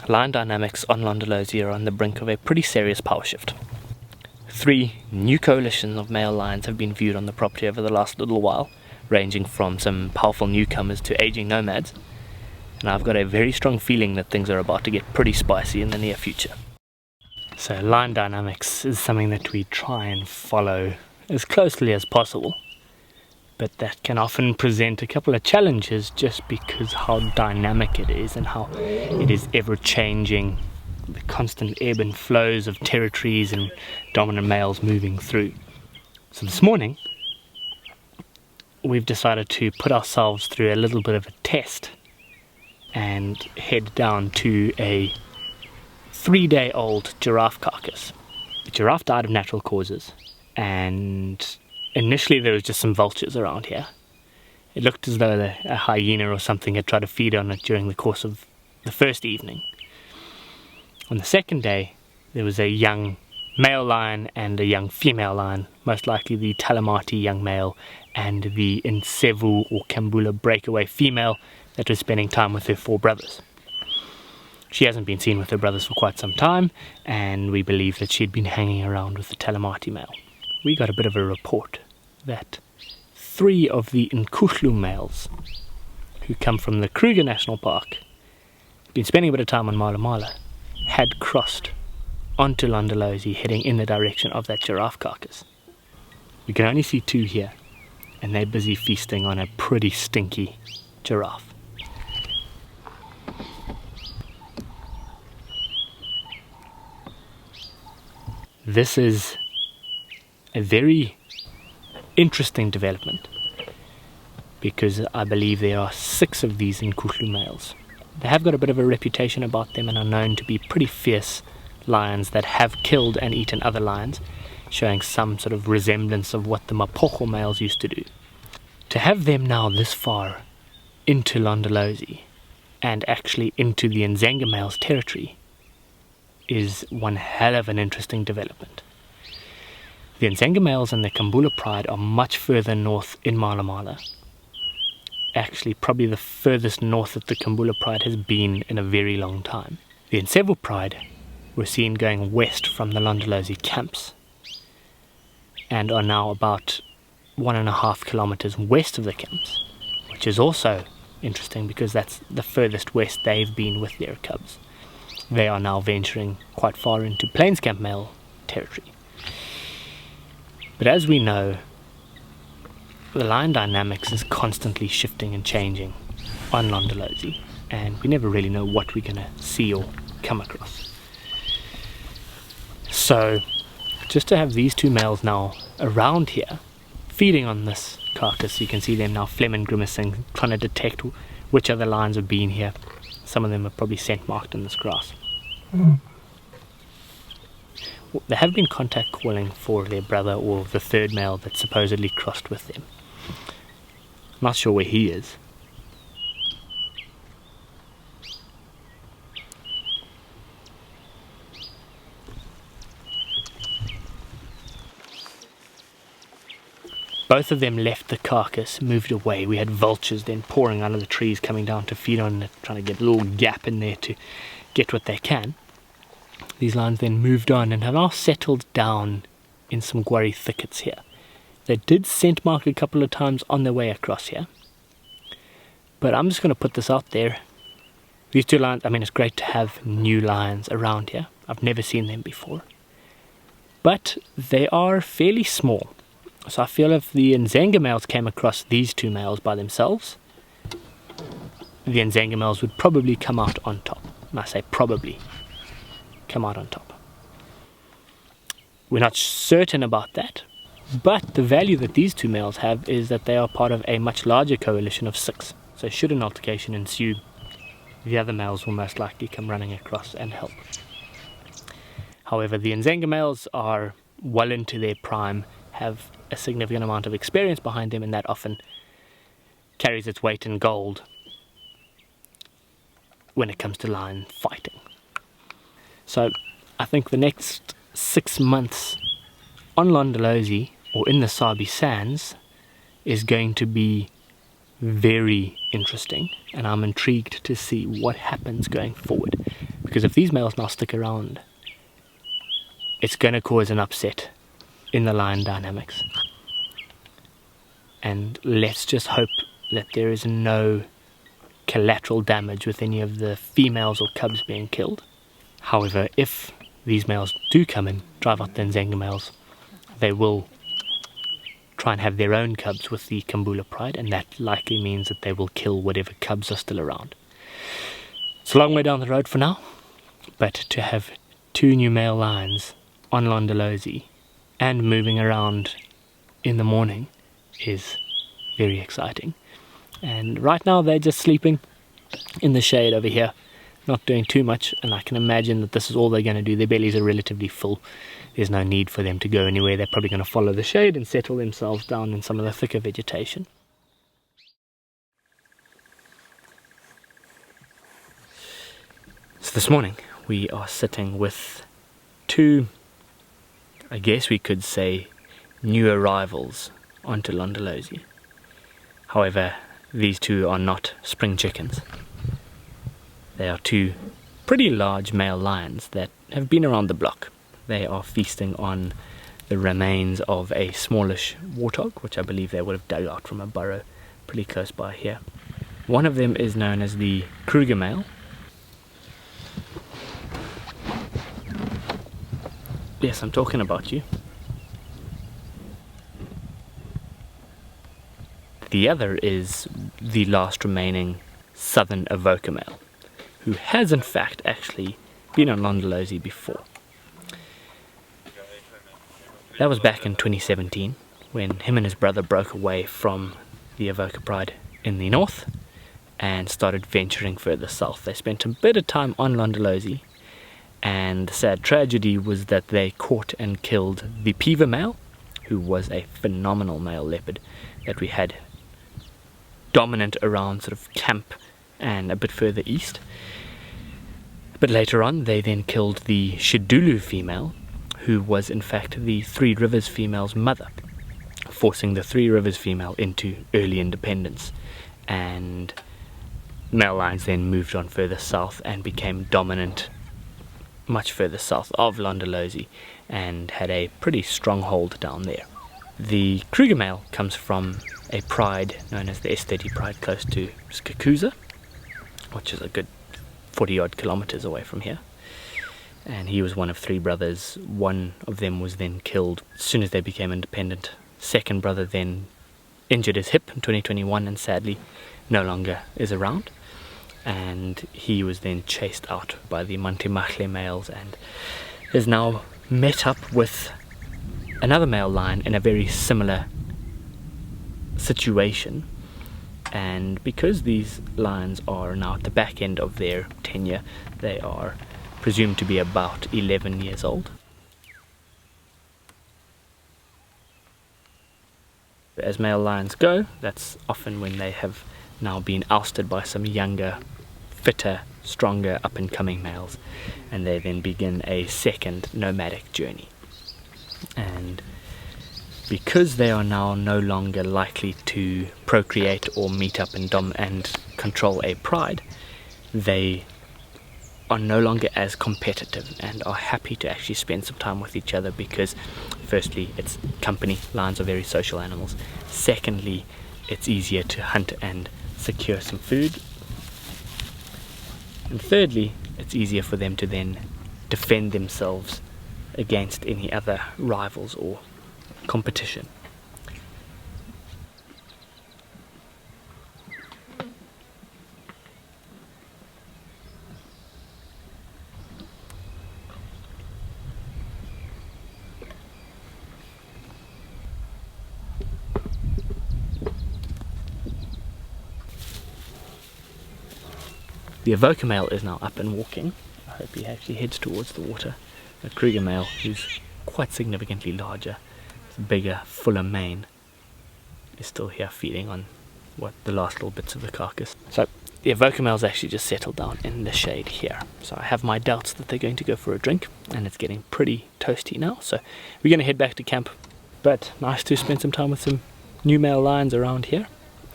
Line dynamics on Londolozi are on the brink of a pretty serious power shift. 3 new coalitions of male lions have been viewed on the property over the last little while, ranging from some powerful newcomers to aging nomads, and I've got a very strong feeling that things are about to get pretty spicy in the near future. So line dynamics is something that we try and follow as closely as possible, but that can often present a couple of challenges just because how dynamic it is and how it is ever changing, the constant ebb and flows of territories and dominant males moving through. So this morning we've decided to put ourselves through a little bit of a test and head down to a 3-day-old giraffe carcass. The giraffe died of natural causes, and initially there was just some vultures around here. It looked as though a hyena or something had tried to feed on it during the course of the first evening. On the second day there was a young male lion and a young female lion, most likely the Talamati young male and the Ntsevu or Kambula breakaway female that was spending time with her 4 brothers. She hasn't been seen with her brothers for quite some time, and we believe that she'd been hanging around with the Talamati male. We got a bit of a report that 3 of the Nkuhlu Males, who come from the Kruger National Park, been spending a bit of time on Mala, had crossed onto Londolozi heading in the direction of that giraffe carcass. We can only see 2 here, and they're busy feasting on a pretty stinky giraffe. This is a very interesting development because I believe there are 6 of these Nkuhlu males. They have got a bit of a reputation about them and are known to be pretty fierce lions that have killed and eaten other lions, showing some sort of resemblance of what the Mapocho males used to do. To have them now this far into Londolozi and actually into the Ndzhenga males' territory is one hell of an interesting development. The Ndzhenga males and the Kambula pride are much further north in Mala. Actually, probably the furthest north that the Kambula pride has been in a very long time. The Ntsevu pride were seen going west from the Londolozi camps and are now about 1.5 kilometers west of the camps, which is also interesting because that's the furthest west they've been with their cubs. They are now venturing quite far into plains camp male territory. But as we know, the lion dynamics is constantly shifting and changing on Londolozi, and we never really know what we're going to see or come across. So just to have these 2 males now around here feeding on this carcass, you can see them now phlegm grimacing, trying to detect which other lions have been here. Some of them are probably scent marked in this grass. They have been contact calling for their brother or the 3rd male that supposedly crossed with them. Not sure where he is. Both of them left the carcass, moved away. We had vultures then pouring out of the trees, coming down to feed on it, trying to get a little gap in there to get what they can. These lions then moved on and have now settled down in some guarri thickets here. They did scent mark a couple of times on their way across here. But I'm just going to put this out there. These 2 lions, I mean, it's great to have new lions around here. I've never seen them before. But they are fairly small. So I feel if the Ndzhenga males came across these 2 males by themselves, the Ndzhenga males would probably come out on top. And I say probably come out on top. We're not certain about that, but the value that these 2 males have is that they are part of a much larger coalition of 6. So should an altercation ensue, the other males will most likely come running across and help. However, the Ndzhenga males are well into their prime, have a significant amount of experience behind them, and that often carries its weight in gold when it comes to lion fighting. So I think the next 6 months on Londolozi or in the Sabi Sands is going to be very interesting, and I'm intrigued to see what happens going forward, Because if these males now stick around, it's going to cause an upset in the line dynamics. And let's just hope that there is no collateral damage with any of the females or cubs being killed. However, if these males do come and drive out the Ndzhenga males, they will try and have their own cubs with the Kambula pride, and that likely means that they will kill whatever cubs are still around. It's a long way down the road for now, but to have 2 new male lions on Londolozi and moving around in the morning is very exciting. And right now they're just sleeping in the shade over here, not doing too much, and I can imagine that this is all they're going to do. Their bellies are relatively full. There's no need for them to go anywhere. They're probably going to follow the shade and settle themselves down in some of the thicker vegetation. So this morning we are sitting with 2, I guess we could say, new arrivals onto Londolozi. However, these 2 are not spring chickens. They are 2 pretty large male lions that have been around the block. They are feasting on the remains of a smallish warthog, which I believe they would have dug out from a burrow pretty close by here. One of them is known as the Kruger male. Yes, I'm talking about you. The other is the last remaining southern Avoca male, who has in fact actually been on Londolozi before. That was back in 2017 when him and his brother broke away from the Avoca pride in the north and started venturing further south. They spent a bit of time on Londolozi, and the sad tragedy was that they caught and killed the Peaver male, who was a phenomenal male leopard that we had dominant around sort of camp and a bit further east. But later on they then killed the Shidulu female, who was in fact the Three Rivers female's mother, forcing the Three Rivers female into early independence. And male lions then moved on further south and became dominant much further south of Londolozi and had a pretty strong hold down there. The Kruger male comes from a pride known as the S30 pride close to Kruger, which is a good 40 odd kilometers away from here. And he was one of 3 brothers. One of them was then killed as soon as they became independent. Second brother then injured his hip in 2021 and sadly no longer is around. And he was then chased out by the Nkuhlu Males and is now met up with another male lion in a very similar situation. And because these lions are now at the back end of their tenure, they are presumed to be about 11 years old. As male lions go, that's often when they have now been ousted by some younger, fitter, stronger up-and-coming males, and they then begin a second nomadic journey. And because they are now no longer likely to procreate or meet up and control a pride, they are no longer as competitive and are happy to actually spend some time with each other because, firstly, it's company. Lions are very social animals. Secondly, it's easier to hunt and secure some food. And thirdly, it's easier for them to then defend themselves against any other rivals or competition. The Avoca male is now up and walking. I hope he actually heads towards the water. The Kruger male, who's quite significantly larger, with bigger, fuller mane, is still here feeding on the last little bits of the carcass. So the Avoca male's actually just settled down in the shade here. So I have my doubts that they're going to go for a drink, and it's getting pretty toasty now. So we're going to head back to camp. But nice to spend some time with some new male lions around here.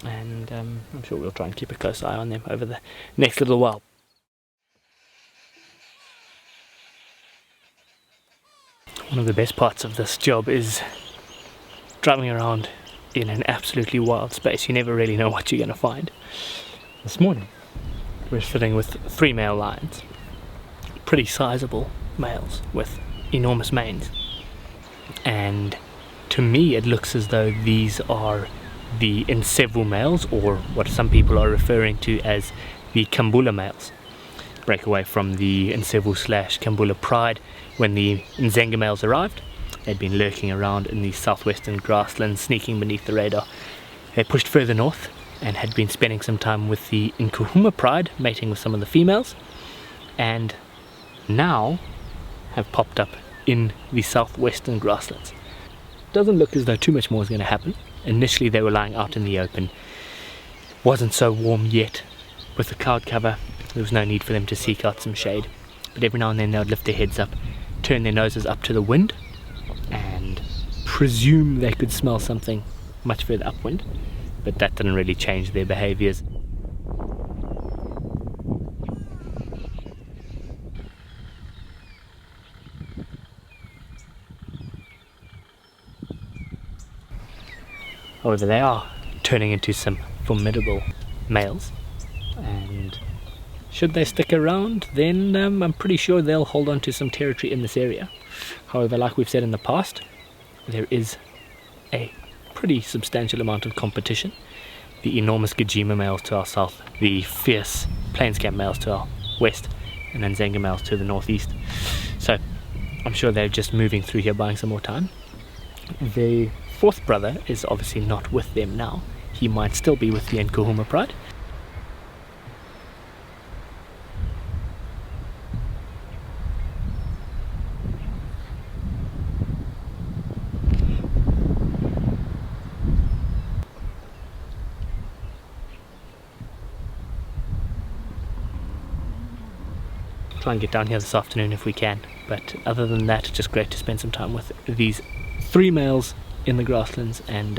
And I'm sure we'll try and keep a close eye on them over the next little while. One of the best parts of this job is driving around in an absolutely wild space. You never really know what you're going to find. This morning we're sitting with 3 male lions, pretty sizable males with enormous manes, and to me it looks as though these are the Ntsevu Males, or what some people are referring to as the Kambula Males. Break away from the Ntsevu / Kambula pride when the Ndzhenga males arrived. They'd been lurking around in the southwestern grasslands, sneaking beneath the radar. They pushed further north and had been spending some time with the Nkuhlu pride, mating with some of the females, and now have popped up in the southwestern grasslands. Doesn't look as though too much more is going to happen. Initially they were lying out in the open. Wasn't so warm yet with the cloud cover. There was no need for them to seek out some shade, but every now and then they would lift their heads up, turn their noses up to the wind, and presume they could smell something much further upwind, but that didn't really change their behaviors. However, they are turning into some formidable males, and should they stick around, then I'm pretty sure they'll hold on to some territory in this area. However, like we've said in the past, there is a pretty substantial amount of competition. The enormous Gajima males to our south, the fierce plainscamp males to our west, and then Ndzhenga males to the northeast. So I'm sure they're just moving through here buying some more time. The 4th brother is obviously not with them now. He might still be with the Nkuhlu pride. Try and get down here this afternoon if we can, but other than that, just great to spend some time with these 3 males in the grasslands and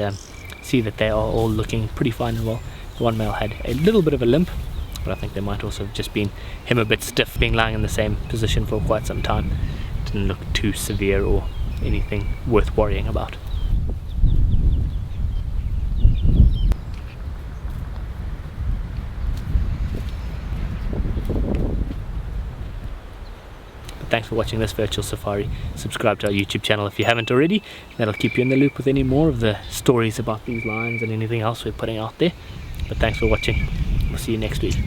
see that they are all looking pretty fine and well. The one male had a little bit of a limp, but I think they might also have just been him a bit stiff, being lying in the same position for quite some time. Didn't look too severe or anything worth worrying about. Thanks for watching this virtual safari. Subscribe to our YouTube channel if you haven't already. That'll keep you in the loop with any more of the stories about these lions and anything else we're putting out there. But thanks for watching. We'll see you next week.